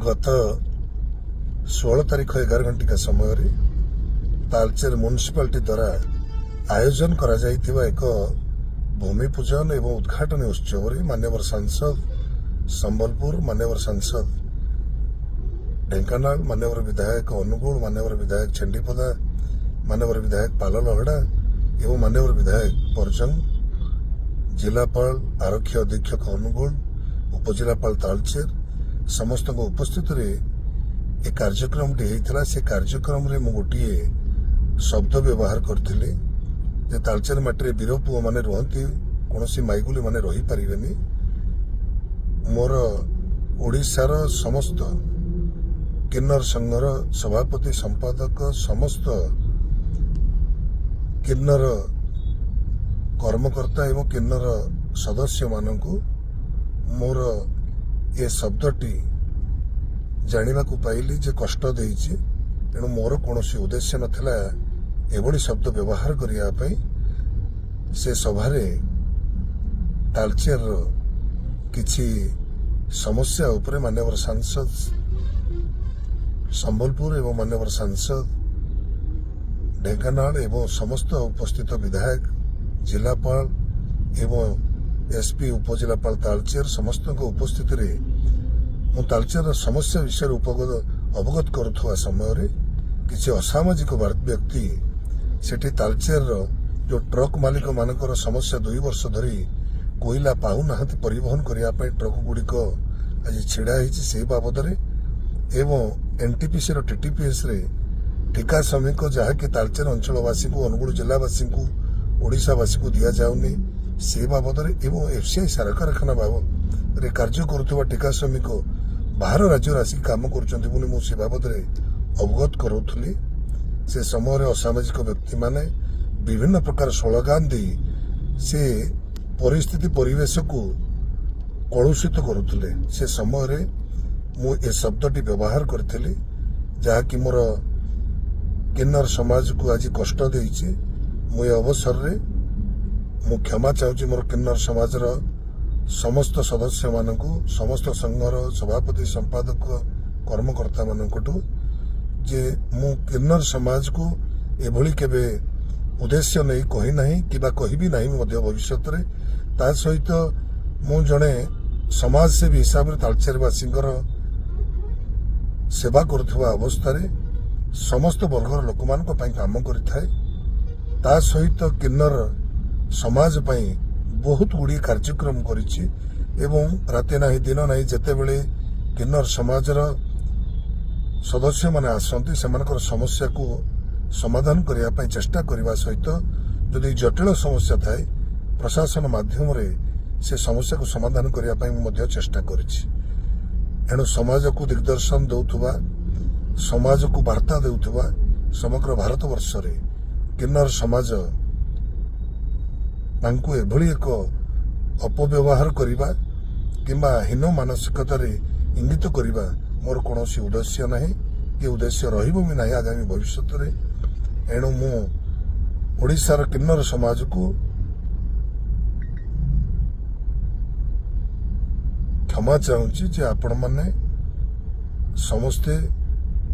गत 16 तारीख 11 घंटिका समय तालचेर म्युनिसिपालिटी द्वारा आयोजन करा जाइथिबा एक भूमि पूजन एवं उद्घाटन उत्सव माननीय सांसद संबलपुर, माननीय सांसद ढेंकानाल, माननीय विधायक अनुगुल, माननीय विधायक चंडीपदा, माननीय विधायक पाललहड़ा एवं माननीय विधायक परजंग, जिलापाल आरक्षी अधीक्षक अनुगुल, उपजिलापाल तालचेर समस्त उपस्थित एक कार्यक्रम होता। से कार्यक्रम रे मु गोटे शब्द व्यवहार करथिले जे तालचेर माटी वीर पुओ माने रहंती, कोनोसी माइगुली माने रही परिबेनी। मोर ओडिशार समस्त किन्नर संघर सभापति संपादक समस्त किन्नर कर्मकर्ता एवं किन्नर सदस्य मानकु मोर ये शब्दटी जानिबा को पाइली जे कष्ट देइछि, तेणु मोर कौनसी उद्देश्य नथिला एभली शब्द व्यवहार करिया पई। से सभारे तालचेर किछि समस्या उपरे माननीय सांसद संबलपुर एवं माननीय सांसद ढेंकानाल एवं समस्त उपस्थित विधायक, जिलापाल एवं एसपी, उपजिलापाल तालचेर समस्त उपस्थित मु तालचेर समस्या विषय अवगत करुवा समय किसी असामाजिक व्यक्ति सेठी तालचेर जो ट्रक मालिक मानकर समस्या 2 वर्ष धरी कोईला पाऊना परिवहन करने ट्रक गुड़िक आज छिड़ा से बाबद एवं एनटीपीसी टीटीपीएस रे ठिका श्रमिक जहाँकि तालचेर अंचलवासी को, अनुगुल जिलावासी को, ओडिशावासी को दिया जाउनी से बाबद एवं एफसीआई सार कारखाना बाबद कार्य करुवा ठिका श्रमिक बाहर राज्य आसिक काम कर से बाबद अवगत करूली। से समय असामाजिक व्यक्ति माने विभिन्न प्रकार स्लोगान दे से परिस्थिति परिवेश को कलुषित करुले। से समय मु ए शब्दटी व्यवहार करी जहाँकि मोर किन्नर समाज को आज कष्ट देइछि। मु ए अवसर रे मु क्षमा चाहूँ मोर किन्नर समाजर समस्त सदस्य मानकु, समस्त संघर सभापति संपादक कर्मकर्ता मानकटू जे मु किन्नर समाज को एभली केबे उद्देश्य नहीं कही नहीं किबा कहिबी नहीं मध्य भविष्य रे। ता सहित मु जणे समाज सेवी हिसाब रे तालचेरवासींकर सेवा करुवा अवस्था रे समस्त वर्गर लोक मान काम करिथाए। ता सहित किन्नर समाज पई बहुत गुड़ी कार्यक्रम करिछि एवं राति नहीं दिन नहीं जेते बेले किन्नर समाजर सदस्य माने आसंती सेमानकर समस्या को समाधान करिया पई चेष्टा करिवा सहित जदि जटिल समस्या थाए प्रशासन माध्यम रे से समस्या को समाधान करिया पई मध्य चेष्टा करिछि। एणु समाज को दिग्दर्शन देउथुवा, समाज को वार्ता देउथुवा समग्र भारत वर्ष रे किन्नर समाज तांको एभली एक अपव्यवहार करिबा किंबा हीन मानसिकतार इंगित करिबा मोर कौनसी उद्देश्य नहीं कि उद्देश्य रहिबो भी नहीं आगामी भविष्य रे। एणु मु ओडिशार किन्नर समाज को क्षमा चाहूँगी जे आपण माने समस्ते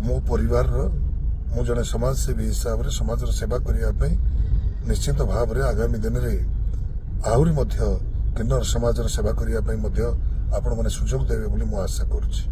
मो परिवार मु जने समाज सेवी हिसाब रे समाजर सेवा करिया पे निश्चित भाव रे आगामी दिन रे आहुरी मध्य किन्नर समाजर सेवा करिया पे मध्य आपण माने सुजोग देबे बोली मु आशा करूछि।